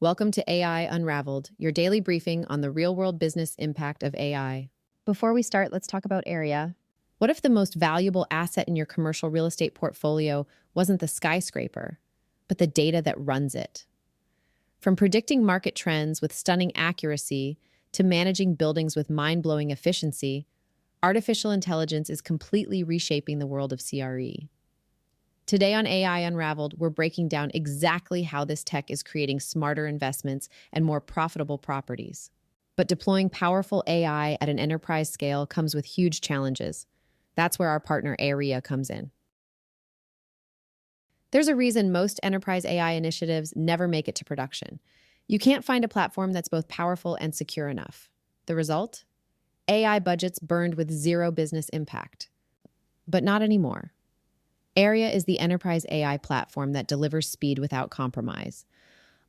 Welcome to AI Unraveled, your daily briefing on the real-world business impact of AI. Before we start, let's talk about AIRIA. What if the most valuable asset in your commercial real estate portfolio wasn't the skyscraper, but the data that runs it? From predicting market trends with stunning accuracy to managing buildings with mind-blowing efficiency, artificial intelligence is completely reshaping the world of CRE. Today on AI Unraveled, we're breaking down exactly how this tech is creating smarter investments and more profitable properties. But deploying powerful AI at an enterprise scale comes with huge challenges. That's where our partner AIRIA comes in. There's a reason most enterprise AI initiatives never make it to production. You can't find a platform that's both powerful and secure enough. The result? AI budgets burned with zero business impact. But not anymore. AIRIA is the enterprise AI platform that delivers speed without compromise.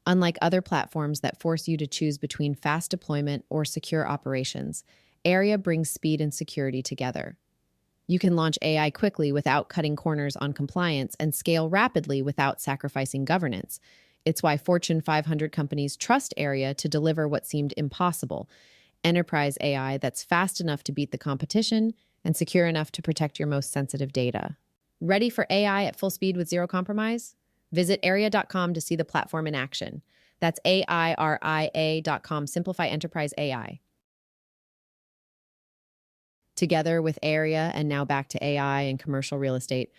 Unlike other platforms that force you to choose between fast deployment or secure operations, AIRIA brings speed and security together. You can launch AI quickly without cutting corners on compliance and scale rapidly without sacrificing governance. It's why Fortune 500 companies trust AIRIA to deliver what seemed impossible: enterprise AI that's fast enough to beat the competition and secure enough to protect your most sensitive data. Ready for AI at full speed with zero compromise? Visit AIRIA.com to see the platform in action. That's AIRIA.com. Simplify enterprise AI. Together with AIRIA, and now back to AI and commercial real estate.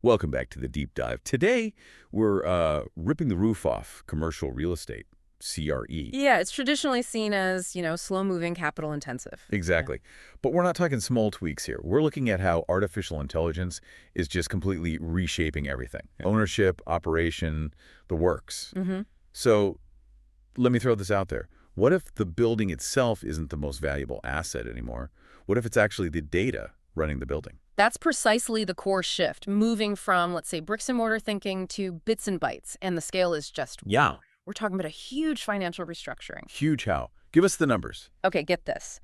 Welcome back to the deep dive. Today, we're ripping the roof off commercial real estate, CRE. Yeah, it's traditionally seen as, slow-moving, capital-intensive. Exactly. But we're not talking small tweaks here. We're looking at how artificial intelligence is just completely reshaping everything. Ownership, operation, the works. So let me throw this out there. What if the building itself isn't the most valuable asset anymore? What if it's actually the data running the building? That's precisely the core shift, moving from, let's say, bricks and mortar thinking to bits and bytes, and the scale is just... Yeah. We're talking about a huge financial restructuring. Huge how? Give us the numbers. Okay, get this.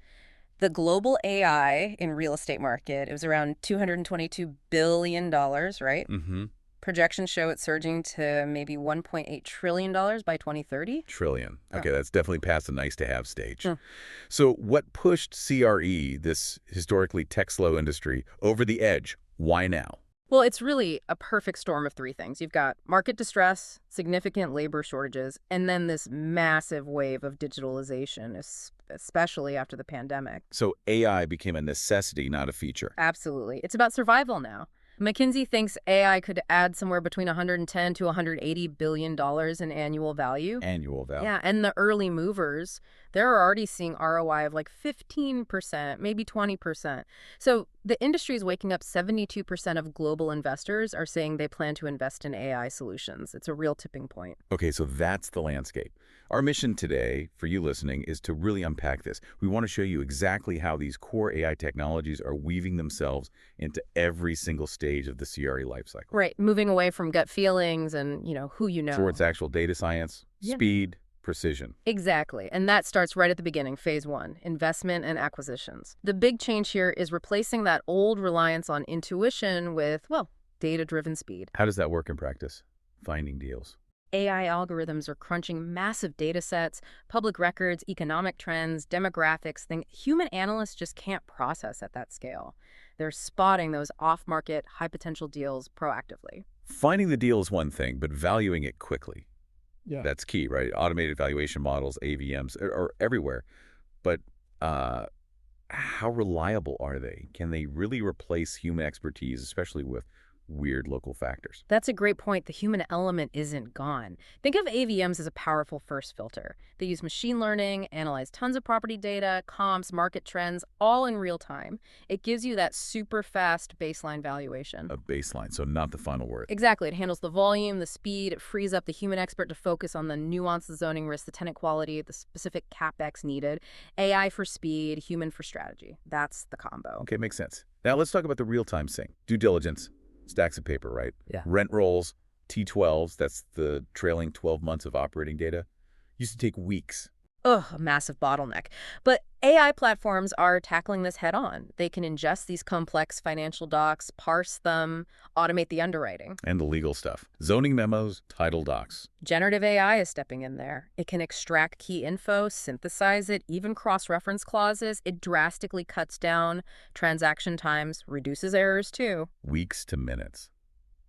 The global AI in real estate market, it was around $222 billion, right? Projections show it surging to maybe $1.8 trillion by 2030. Trillion. Okay, that's definitely past the nice-to-have stage. So what pushed CRE, this historically tech-slow industry, over the edge? Why now? Well, it's really a perfect storm of three things. You've got market distress, significant labor shortages, and then this massive wave of digitalization, especially after the pandemic. So AI became a necessity, not a feature. Absolutely. It's about survival now. McKinsey thinks AI could add somewhere between $110 to $180 billion in annual value. Annual value. Yeah, and the early movers, they're already seeing ROI of like 15%, maybe 20%. So the industry is waking up. 72% of global investors are saying they plan to invest in AI solutions. It's a real tipping point. Okay, so that's the landscape. Our mission today, for you listening, is to really unpack this. We want to show you exactly how these core AI technologies are weaving themselves into every single stage of the CRE lifecycle. Right, moving away from gut feelings and, who you know. Towards actual data science, speed, precision. Exactly. And that starts right at the beginning, phase one, investment and acquisitions. The big change here is replacing that old reliance on intuition with, data-driven speed. How does that work in practice? Finding deals. AI algorithms are crunching massive data sets, public records, economic trends, demographics, things human analysts just can't process at that scale. They're spotting those off-market, high-potential deals proactively. Finding the deal is one thing, but valuing it quickly. Yeah. That's key, right? Automated valuation models, AVMs, are everywhere. But how reliable are they? Can they really replace human expertise, especially with weird local factors? That's a great point. The human element isn't gone. Think of AVMs as a powerful first filter. They use machine learning, analyze tons of property data, comps, market trends, all in real time. It gives you that super fast baseline valuation. A baseline, so not the final word. Exactly. It handles the volume, the speed. It frees up the human expert to focus on the nuance, the zoning risk, the tenant quality, the specific CapEx needed. AI for speed, human for strategy. That's the combo. Okay, makes sense. Now let's talk about the real-time sync. Due diligence. Stacks of paper, right? Yeah. Rent rolls, T12s, that's the trailing 12 months of operating data, used to take weeks. Ugh, a massive bottleneck. But AI platforms are tackling this head on. They can ingest these complex financial docs, parse them, automate the underwriting. And the legal stuff. Zoning memos, title docs. Generative AI is stepping in there. It can extract key info, synthesize it, even cross-reference clauses. It drastically cuts down transaction times, reduces errors too. Weeks to minutes.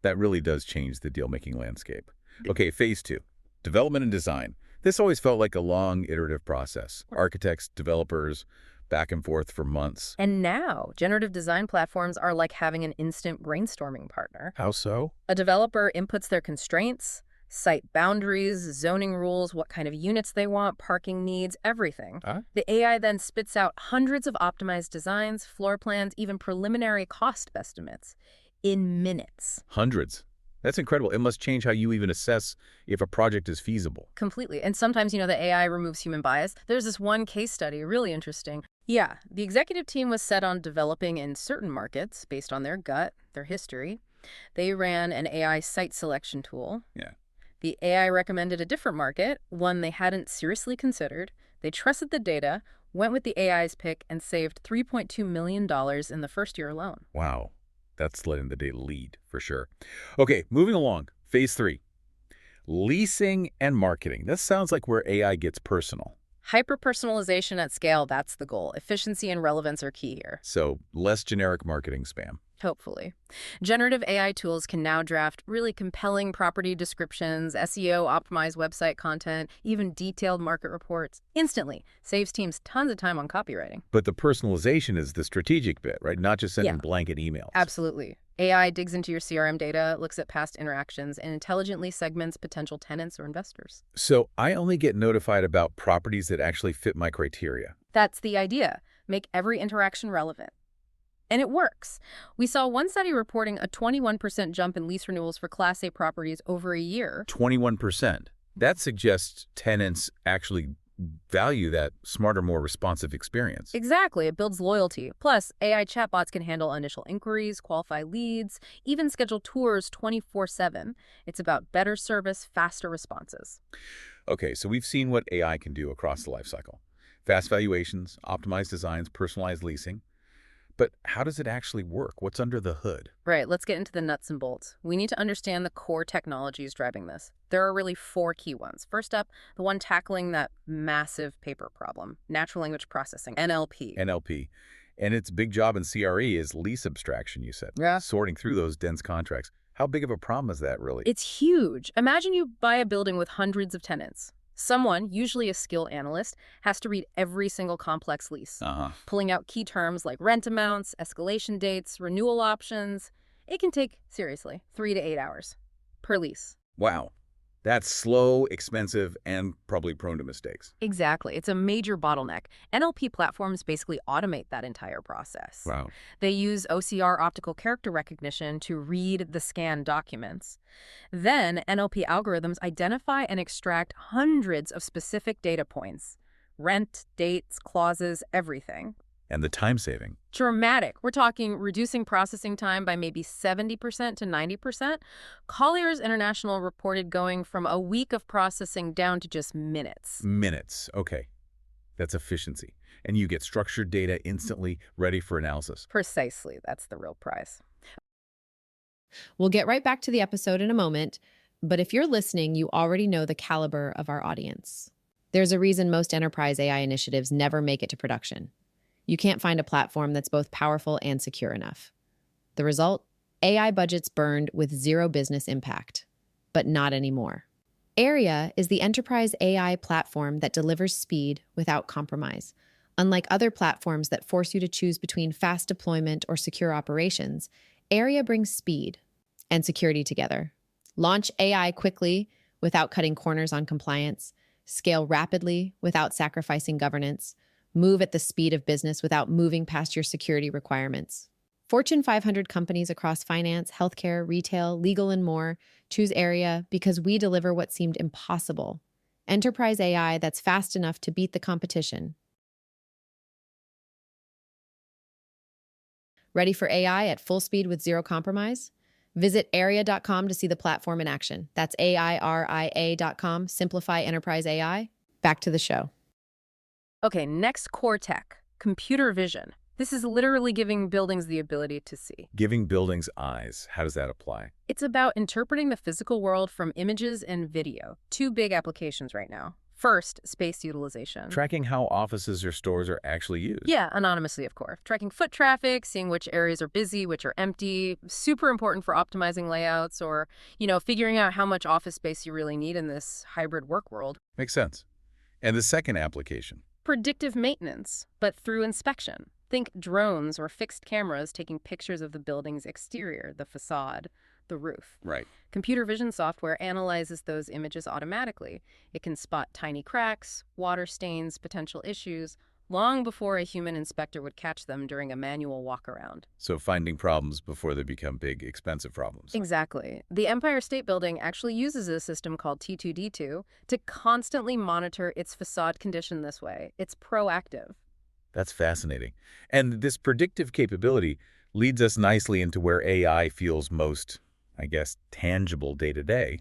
That really does change the deal-making landscape. Okay, phase 2. Development and design. This always felt like a long, iterative process. Architects, developers, back and forth for months. And now, generative design platforms are like having an instant brainstorming partner. How so? A developer inputs their constraints, site boundaries, zoning rules, what kind of units they want, parking needs, everything. The AI then spits out hundreds of optimized designs, floor plans, even preliminary cost estimates in minutes. Hundreds. That's incredible. It must change how you even assess if a project is feasible. Completely. And sometimes, the AI removes human bias. There's this one case study, really interesting. Yeah, the executive team was set on developing in certain markets based on their gut, their history. They ran an AI site selection tool. Yeah. The AI recommended a different market, one they hadn't seriously considered. They trusted the data, went with the AI's pick, and saved $3.2 million in the first year alone. Wow. That's letting the data lead, for sure. Okay, moving along. Phase 3. Leasing and marketing. This sounds like where AI gets personal. Hyper-personalization at scale, that's the goal. Efficiency and relevance are key here. So, less generic marketing spam. Hopefully. Generative AI tools can now draft really compelling property descriptions, SEO-optimized website content, even detailed market reports instantly. Saves teams tons of time on copywriting. But the personalization is the strategic bit, right? Not just sending blanket emails. Absolutely. AI digs into your CRM data, looks at past interactions, and intelligently segments potential tenants or investors. So I only get notified about properties that actually fit my criteria. That's the idea. Make every interaction relevant. And it works. We saw one study reporting a 21% jump in lease renewals for Class A properties over a year. 21%. That suggests tenants actually value that smarter, more responsive experience. Exactly. It builds loyalty. Plus, AI chatbots can handle initial inquiries, qualify leads, even schedule tours 24/7. It's about better service, faster responses. Okay, so we've seen what AI can do across the lifecycle. Fast valuations, optimized designs, personalized leasing. But how does it actually work? What's under the hood? Right, let's get into the nuts and bolts. We need to understand the core technologies driving this. There are really 4 key ones. First up, the one tackling that massive paper problem, natural language processing, NLP. NLP. And its big job in CRE is lease abstraction, you said. Yeah. Sorting through those dense contracts. How big of a problem is that, really? It's huge. Imagine you buy a building with hundreds of tenants. Someone, usually a skill analyst, has to read every single complex lease, pulling out key terms like rent amounts, escalation dates, renewal options. It can take, seriously, 3 to 8 hours per lease. Wow. That's slow, expensive, and probably prone to mistakes. Exactly. It's a major bottleneck. NLP platforms basically automate that entire process. Wow. They use OCR optical character recognition to read the scanned documents. Then NLP algorithms identify and extract hundreds of specific data points. Rent, dates, clauses, everything. And the time saving. Dramatic. We're talking reducing processing time by maybe 70% to 90%. Colliers International reported going from a week of processing down to just minutes. Minutes. Okay. That's efficiency. And you get structured data instantly ready for analysis. Precisely. That's the real prize. We'll get right back to the episode in a moment, but if you're listening, you already know the caliber of our audience. There's a reason most enterprise AI initiatives never make it to production. You can't find a platform that's both powerful and secure enough. The result? AI budgets burned with zero business impact. But not anymore. AIRIA is the enterprise AI platform that delivers speed without compromise. Unlike other platforms that force you to choose between fast deployment or secure operations, AIRIA brings speed and security together. Launch AI quickly without cutting corners on compliance, scale rapidly without sacrificing governance, move at the speed of business without moving past your security requirements. Fortune 500 companies across finance, healthcare, retail, legal, and more choose AIRIA because we deliver what seemed impossible. Enterprise AI that's fast enough to beat the competition. Ready for AI at full speed with zero compromise? Visit AIRIA.com to see the platform in action. That's AIRIA.com. Simplify enterprise AI. Back to the show. Okay, next core tech, computer vision. This is literally giving buildings the ability to see. Giving buildings eyes, how does that apply? It's about interpreting the physical world from images and video. Two big applications right now. First, space utilization. Tracking how offices or stores are actually used. Yeah, anonymously, of course. Tracking foot traffic, seeing which areas are busy, which are empty. Super important for optimizing layouts or, figuring out how much office space you really need in this hybrid work world. Makes sense. And the second application? Predictive maintenance, but through inspection. Think drones or fixed cameras taking pictures of the building's exterior, the facade, the roof. Right. Computer vision software analyzes those images automatically. It can spot tiny cracks, water stains, potential issues, long before a human inspector would catch them during a manual walk-around. So finding problems before they become big, expensive problems. Exactly. The Empire State Building actually uses a system called T2D2 to constantly monitor its facade condition this way. It's proactive. That's fascinating. And this predictive capability leads us nicely into where AI feels most, I guess, tangible day to day.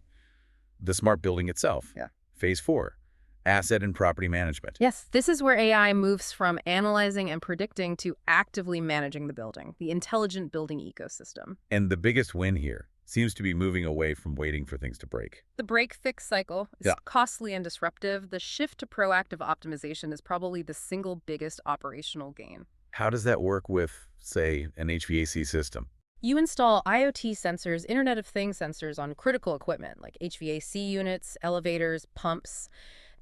The smart building itself. Yeah. Phase 4, asset and property management. Yes, this is where AI moves from analyzing and predicting to actively managing the building, the intelligent building ecosystem. And the biggest win here seems to be moving away from waiting for things to break. The break-fix cycle is costly and disruptive. The shift to proactive optimization is probably the single biggest operational gain. How does that work with, say, an HVAC system? You install IoT sensors, Internet of Things sensors on critical equipment like HVAC units, elevators, pumps.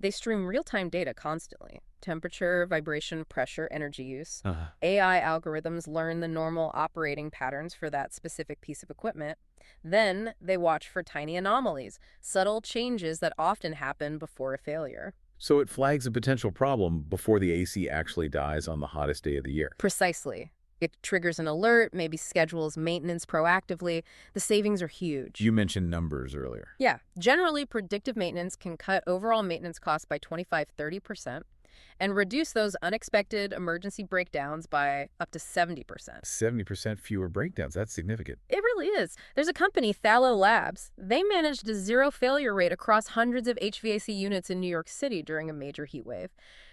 They stream real-time data constantly. Temperature, vibration, pressure, energy use. AI algorithms learn the normal operating patterns for that specific piece of equipment. Then they watch for tiny anomalies, subtle changes that often happen before a failure. So it flags a potential problem before the AC actually dies on the hottest day of the year. Precisely. It triggers an alert, maybe schedules maintenance proactively. The savings are huge. You mentioned numbers earlier. Yeah. Generally, predictive maintenance can cut overall maintenance costs by 25–30% and reduce those unexpected emergency breakdowns by up to 70%. 70% fewer breakdowns. That's significant. It really is. There's a company, Thallo Labs. They managed a zero failure rate across hundreds of HVAC units in New York City during a major heat wave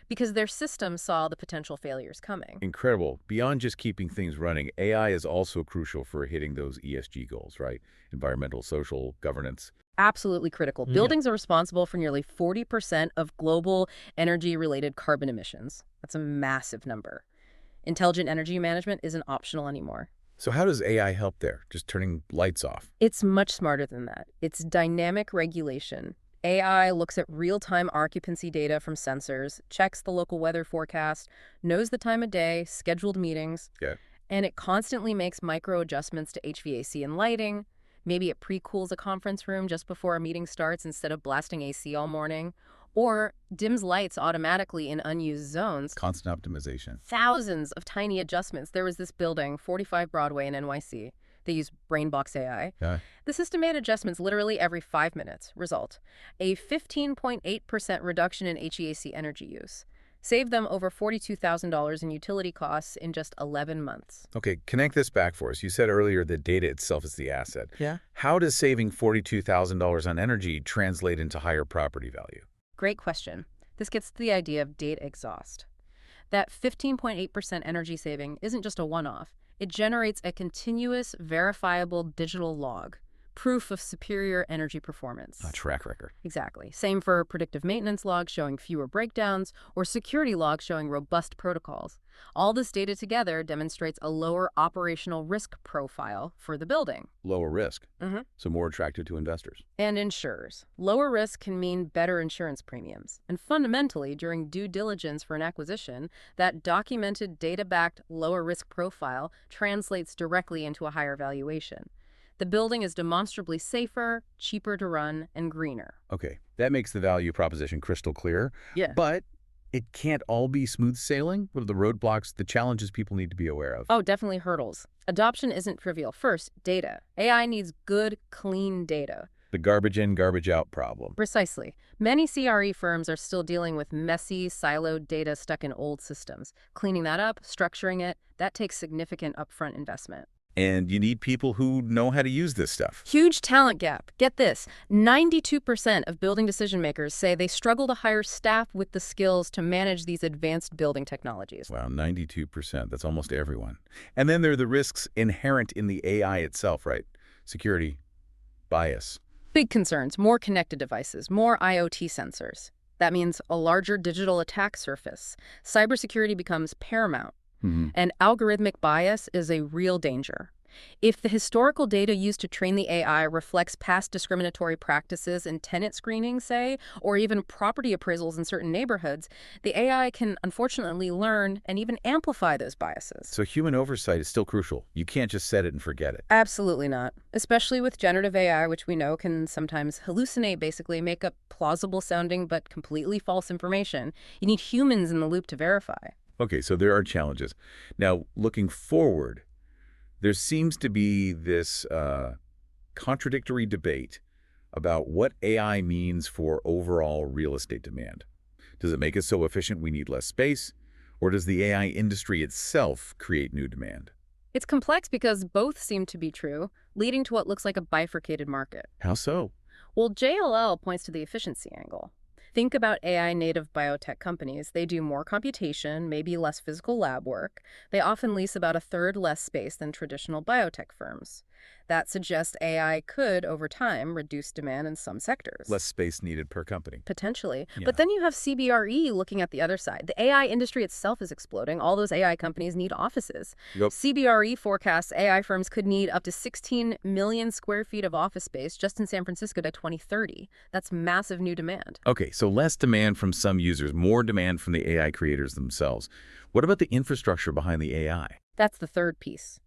because their system saw the potential failures coming. Incredible. Beyond just keeping things running, AI is also crucial for hitting those ESG goals, right? Environmental, social, governance. Absolutely critical. Yeah. Buildings are responsible for nearly 40% of global energy-related carbon emissions. That's a massive number. Intelligent energy management isn't optional anymore. So how does AI help there? Just turning lights off? It's much smarter than that. It's dynamic regulation. AI looks at real-time occupancy data from sensors, checks the local weather forecast, knows the time of day, scheduled meetings, and it constantly makes micro adjustments to HVAC and lighting. Maybe it pre-cools a conference room just before a meeting starts instead of blasting AC all morning, or dims lights automatically in unused zones. Constant optimization. Thousands of tiny adjustments. There was this building, 45 Broadway in NYC. They use Brainbox AI. The system made adjustments literally every 5 minutes. Result, a 15.8% reduction in HVAC energy use. Saved them over $42,000 in utility costs in just 11 months. Okay, connect this back for us. You said earlier that data itself is the asset. Yeah. How does saving $42,000 on energy translate into higher property value? Great question. This gets to the idea of data exhaust. That 15.8% energy saving isn't just a one-off. It generates a continuous, verifiable digital log, proof of superior energy performance. A track record. Exactly. Same for predictive maintenance logs showing fewer breakdowns or security logs showing robust protocols. All this data together demonstrates a lower operational risk profile for the building. Lower risk, so more attractive to investors. And insurers. Lower risk can mean better insurance premiums. And fundamentally, during due diligence for an acquisition, that documented data-backed lower risk profile translates directly into a higher valuation. The building is demonstrably safer, cheaper to run, and greener. Okay, that makes the value proposition crystal clear. Yeah. But it can't all be smooth sailing. What are the roadblocks, the challenges people need to be aware of? Oh, definitely hurdles. Adoption isn't trivial. First, data. AI needs good, clean data. The garbage in, garbage out problem. Precisely. Many CRE firms are still dealing with messy, siloed data stuck in old systems. Cleaning that up, structuring it, that takes significant upfront investment. And you need people who know how to use this stuff. Huge talent gap. Get this, 92% of building decision makers say they struggle to hire staff with the skills to manage these advanced building technologies. Wow, 92%. That's almost everyone. And then there are the risks inherent in the AI itself, right? Security, bias. Big concerns, more connected devices, more IoT sensors. That means a larger digital attack surface. Cybersecurity becomes paramount. And algorithmic bias is a real danger. If the historical data used to train the AI reflects past discriminatory practices in tenant screening, say, or even property appraisals in certain neighborhoods, the AI can unfortunately learn and even amplify those biases. So human oversight is still crucial. You can't just set it and forget it. Absolutely not. Especially with generative AI, which we know can sometimes hallucinate, basically make up plausible sounding but completely false information. You need humans in the loop to verify. Okay, so there are challenges. Now, looking forward, there seems to be this contradictory debate about what AI means for overall real estate demand. Does it make us so efficient we need less space, or does the AI industry itself create new demand? It's complex because both seem to be true, leading to what looks like a bifurcated market. How so? Well, JLL points to the efficiency angle. Think about AI-native biotech companies. They do more computation, maybe less physical lab work. They often lease about a third less space than traditional biotech firms. That suggests AI could, over time, reduce demand in some sectors. Less space needed per company. Potentially. Yeah. But then you have CBRE looking at the other side. The AI industry itself is exploding. All those AI companies need offices. Yep. CBRE forecasts AI firms could need up to 16 million square feet of office space just in San Francisco by 2030. That's massive new demand. Okay, so less demand from some users, more demand from the AI creators themselves. What about the infrastructure behind the AI? That's the third piece.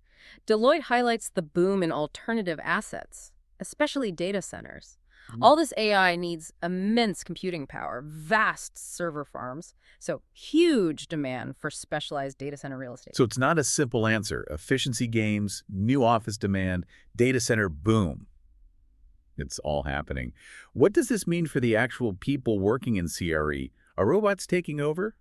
Deloitte highlights the boom in alternative assets, especially data centers. All this AI needs immense computing power, vast server farms, so huge demand for specialized data center real estate. So it's not a simple answer. Efficiency gains, new office demand, data center boom. It's all happening. What does this mean for the actual people working in CRE? Are robots taking over?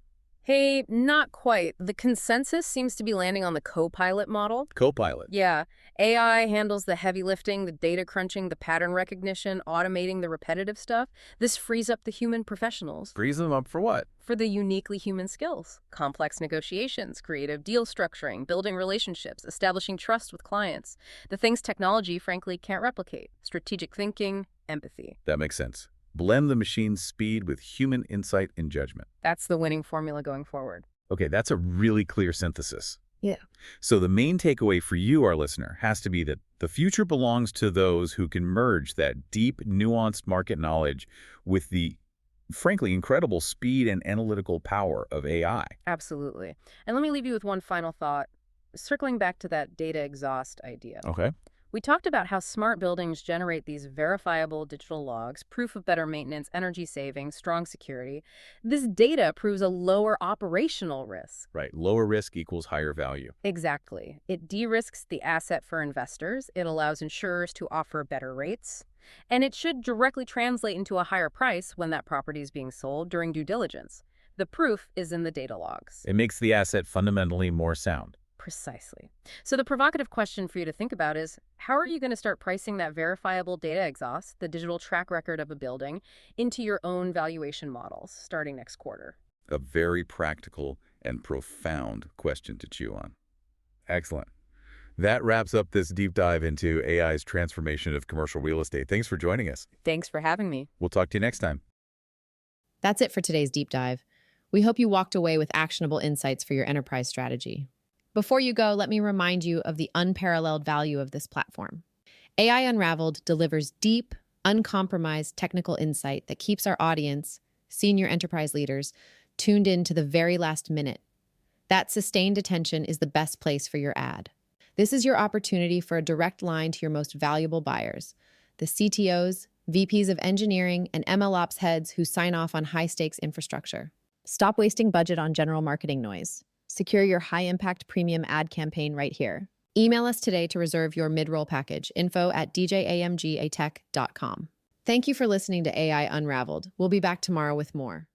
Hey, not quite. The consensus seems to be landing on the co-pilot model. Copilot. Yeah, AI handles the heavy lifting, the data crunching, the pattern recognition, automating the repetitive stuff. This frees up the human professionals. Frees them up for what? For the uniquely human skills. Complex negotiations, creative deal structuring, building relationships, establishing trust with clients. The things technology, frankly, can't replicate. Strategic thinking, empathy. That makes sense. Blend the machine's speed with human insight and judgment. That's the winning formula going forward. Okay, that's a really clear synthesis. Yeah. So the main takeaway for you, our listener, has to be that the future belongs to those who can merge that deep, nuanced market knowledge with the, frankly, incredible speed and analytical power of AI. Absolutely. And let me leave you with one final thought, circling back to that data exhaust idea. Okay. We talked about how smart buildings generate these verifiable digital logs, proof of better maintenance, energy savings, strong security. This data proves a lower operational risk. Right. Lower risk equals higher value. Exactly. It de-risks the asset for investors. It allows insurers to offer better rates. And it should directly translate into a higher price when that property is being sold during due diligence. The proof is in the data logs. It makes the asset fundamentally more sound. Precisely. So the provocative question for you to think about is, how are you going to start pricing that verifiable data exhaust, the digital track record of a building, into your own valuation models starting next quarter? A very practical and profound question to chew on. Excellent. That wraps up this deep dive into AI's transformation of commercial real estate. Thanks for joining us. Thanks for having me. We'll talk to you next time. That's it for today's deep dive. We hope you walked away with actionable insights for your enterprise strategy. Before you go, let me remind you of the unparalleled value of this platform. AI Unraveled delivers deep, uncompromised technical insight that keeps our audience, senior enterprise leaders, tuned in to the very last minute. That sustained attention is the best place for your ad. This is your opportunity for a direct line to your most valuable buyers, the CTOs, VPs of engineering, and MLOps heads who sign off on high-stakes infrastructure. Stop wasting budget on general marketing noise. Secure your high-impact premium ad campaign right here. Email us today to reserve your mid-roll package, info@djamgatech.com. Thank you for listening to AI Unraveled. We'll be back tomorrow with more.